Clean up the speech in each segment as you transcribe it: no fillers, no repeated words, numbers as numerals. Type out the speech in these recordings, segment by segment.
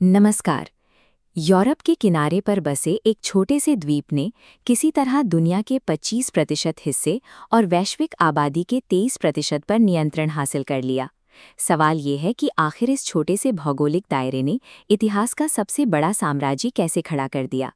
नमस्कार। यूरोप के किनारे पर बसे एक छोटे से द्वीप ने किसी तरह दुनिया के 25% हिस्से और वैश्विक आबादी के 23% पर नियंत्रण हासिल कर लिया। सवाल ये है कि आखिर इस छोटे से भौगोलिक दायरे ने इतिहास का सबसे बड़ा साम्राज्य कैसे खड़ा कर दिया।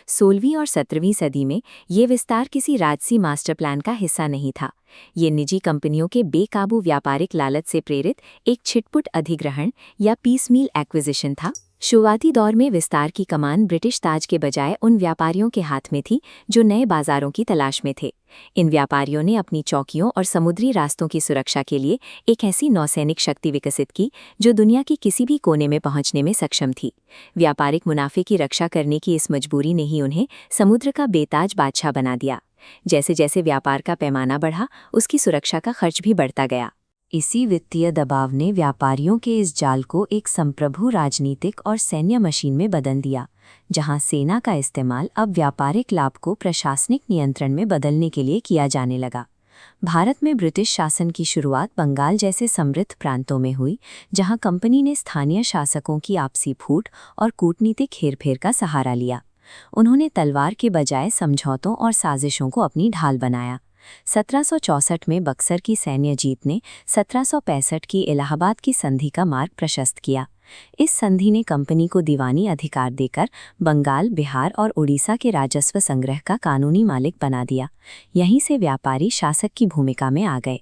16वीं और 17वीं सदी में ये विस्तार किसी राजसी मास्टर प्लान का हिस्सा नहीं था। ये निजी कंपनियों के बेकाबू व्यापारिक लालच से प्रेरित एक छिटपुट अधिग्रहण या पीसमील एक्विजिशन था। शुरुआती दौर में विस्तार की कमान ब्रिटिश ताज के बजाय उन व्यापारियों के हाथ में थी जो नए बाजारों की तलाश में थे। इन व्यापारियों ने अपनी चौकियों और समुद्री रास्तों की सुरक्षा के लिए एक ऐसी नौसैनिक शक्ति विकसित की जो दुनिया के किसी भी कोने में पहुंचने में सक्षम थी। व्यापारिक मुनाफे की रक्षा करने की इस मजबूरी ने ही उन्हें समुद्र का बेताज बादशाह बना दिया। जैसे जैसे व्यापार का पैमाना बढ़ा, उसकी सुरक्षा का खर्च भी बढ़ता गया। इसी वित्तीय दबाव ने व्यापारियों के इस जाल को एक संप्रभु राजनीतिक और सैन्य मशीन में बदल दिया, जहां सेना का इस्तेमाल अब व्यापारिक लाभ को प्रशासनिक नियंत्रण में बदलने के लिए किया जाने लगा। भारत में ब्रिटिश शासन की शुरुआत बंगाल जैसे समृद्ध प्रांतों में हुई, जहां कंपनी ने स्थानीय शासकों की आपसी फूट और कूटनीतिक हेरफेर का सहारा लिया। उन्होंने तलवार के बजाय समझौतों और साजिशों को अपनी ढाल बनाया। 1764 में बक्सर की सैन्य जीत ने 1765 की इलाहाबाद की संधि का मार्ग प्रशस्त किया। इस संधि ने कंपनी को दीवानी अधिकार देकर बंगाल, बिहार और उड़ीसा के राजस्व संग्रह का कानूनी मालिक बना दिया। यहीं से व्यापारी शासक की भूमिका में आ गए।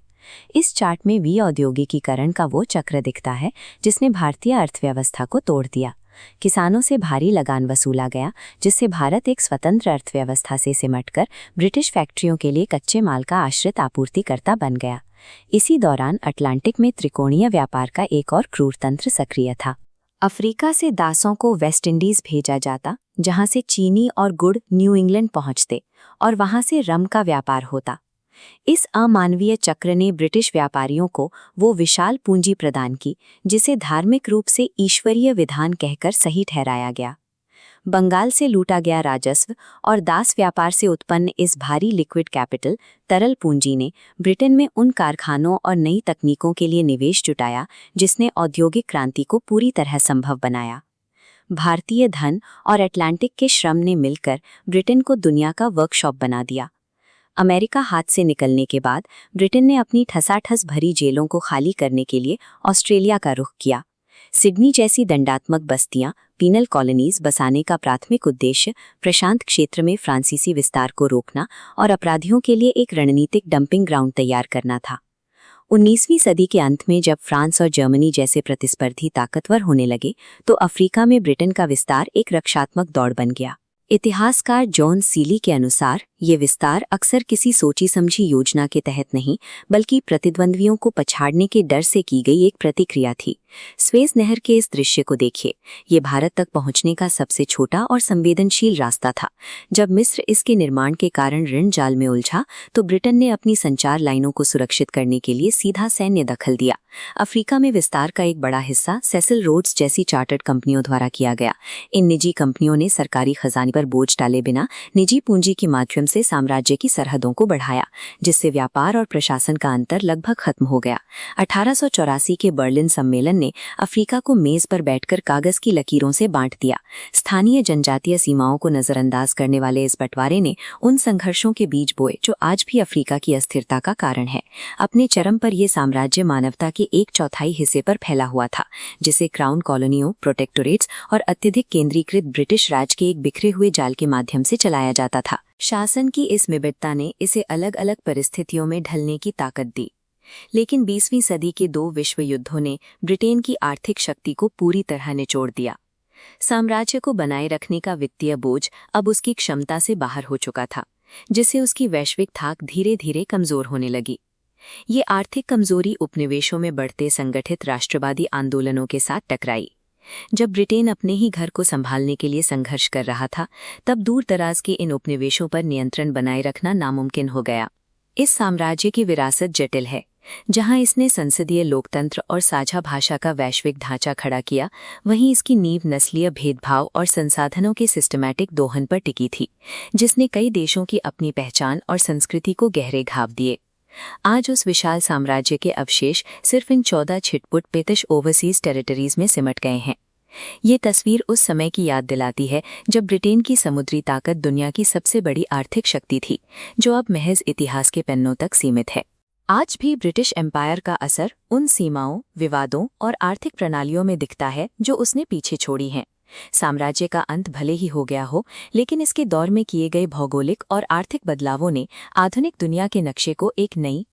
इस चार्ट में औद्योगिकीकरण का वो चक्र दिखता है जिसने भारतीय अर्थव्यवस्था को तोड़ दिया। किसानों से भारी लगान वसूला गया, जिससे भारत एक स्वतंत्र अर्थव्यवस्था से सिमटकर ब्रिटिश फैक्ट्रियों के लिए कच्चे माल का आश्रित आपूर्तिकर्ता बन गया। इसी दौरान अटलांटिक में त्रिकोणीय व्यापार का एक और क्रूर तंत्र सक्रिय था। अफ्रीका से दासों को वेस्ट इंडीज भेजा जाता, जहां से चीनी और गुड़ न्यू इंग्लैंड पहुंचते और वहां से रम का व्यापार होता। इस अमानवीय चक्र ने ब्रिटिश व्यापारियों को वो विशाल पूंजी प्रदान की जिसे धार्मिक रूप से ईश्वरीय विधान कहकर सही ठहराया गया। बंगाल से लूटा गया राजस्व और दास व्यापार से उत्पन्न इस भारी लिक्विड कैपिटल, तरल पूंजी ने ब्रिटेन में उन कारखानों और नई तकनीकों के लिए निवेश जुटाया जिसने औद्योगिक क्रांति को पूरी तरह संभव बनाया। भारतीय धन और अटलांटिक के श्रम ने मिलकर ब्रिटेन को दुनिया का वर्कशॉप बना दिया। अमेरिका हाथ से निकलने के बाद ब्रिटेन ने अपनी ठसाठस भरी जेलों को खाली करने के लिए ऑस्ट्रेलिया का रुख किया। सिडनी जैसी दंडात्मक बस्तियां, पीनल कॉलोनीज बसाने का प्राथमिक उद्देश्य प्रशांत क्षेत्र में फ्रांसीसी विस्तार को रोकना और अपराधियों के लिए एक रणनीतिक डंपिंग ग्राउंड तैयार करना था। 19वीं सदी के अंत में जब फ्रांस और जर्मनी जैसे प्रतिस्पर्धी ताकतवर होने लगे, तो अफ्रीका में ब्रिटेन का विस्तार एक रक्षात्मक दौड़ बन गया। इतिहासकार जॉन सीली के अनुसार ये विस्तार अक्सर किसी सोची समझी योजना के तहत नहीं, बल्कि प्रतिद्वंद्वियों को पछाड़ने के डर से की गई एक प्रतिक्रिया थी। स्वेज नहर के इस दृश्य को देखिए। ये भारत तक पहुंचने का सबसे छोटा और संवेदनशील रास्ता था। जब मिस्र इसके निर्माण के कारण ऋण जाल में उलझा, तो ब्रिटेन ने अपनी संचार लाइनों को सुरक्षित करने के लिए सीधा सैन्य दखल दिया। अफ्रीका में विस्तार का एक बड़ा हिस्सा सेसिल रोड्स जैसी चार्टर्ड कंपनियों द्वारा किया गया। इन निजी कंपनियों ने सरकारी खजाने पर बोझ डाले बिना निजी पूंजी के माध्यम से साम्राज्य की सरहदों को बढ़ाया, जिससे व्यापार और प्रशासन का अंतर लगभग खत्म हो गया। 1884 के बर्लिन सम्मेलन ने अफ्रीका को मेज पर बैठकर कागज की लकीरों से बांट दिया। स्थानीय जनजातीय सीमाओं को नजरअंदाज करने वाले इस बंटवारे ने उन संघर्षों के बीज बोए जो आज भी अफ्रीका की अस्थिरता का कारण है। अपने चरम पर यह साम्राज्य मानवता के 1/4 हिस्से पर फैला हुआ था, जिसे क्राउन कॉलोनियों, प्रोटेक्टोरेट्स और अत्यधिक केंद्रीकृत ब्रिटिश राज के एक बिखरे हुए जाल के माध्यम से चलाया जाता था। शासन की इस विविधता ने इसे अलग अलग परिस्थितियों में ढलने की ताकत दी। लेकिन 20वीं सदी के 2 विश्व युद्धों ने ब्रिटेन की आर्थिक शक्ति को पूरी तरह निचोड़ दिया। साम्राज्य को बनाए रखने का वित्तीय बोझ अब उसकी क्षमता से बाहर हो चुका था, जिससे उसकी वैश्विक थाक धीरे धीरे कमजोर होने लगी। ये आर्थिक कमजोरी उपनिवेशों में बढ़ते संगठित राष्ट्रवादी आंदोलनों के साथ टकराई। जब ब्रिटेन अपने ही घर को संभालने के लिए संघर्ष कर रहा था, तब दूर दराज के इन उपनिवेशों पर नियंत्रण बनाए रखना नामुमकिन हो गया। इस साम्राज्य की विरासत जटिल है। जहां इसने संसदीय लोकतंत्र और साझा भाषा का वैश्विक ढांचा खड़ा किया, वहीं इसकी नींव नस्लीय भेदभाव और संसाधनों के सिस्टमैटिक दोहन पर टिकी थी, जिसने कई देशों की अपनी पहचान और संस्कृति को गहरे घाव दिए। आज उस विशाल साम्राज्य के अवशेष सिर्फ इन 14 छिटपुट ब्रिटिश ओवरसीज टेरिटरीज में सिमट गए हैं। ये तस्वीर उस समय की याद दिलाती है जब ब्रिटेन की समुद्री ताकत दुनिया की सबसे बड़ी आर्थिक शक्ति थी, जो अब महज इतिहास के पन्नों तक सीमित है। आज भी ब्रिटिश एम्पायर का असर उन सीमाओं, विवादों और आर्थिक प्रणालियों में दिखता है जो उसने पीछे छोड़ी हैं। साम्राज्य का अंत भले ही हो गया हो, लेकिन इसके दौर में किए गए भौगोलिक और आर्थिक बदलावों ने आधुनिक दुनिया के नक्शे को एक नई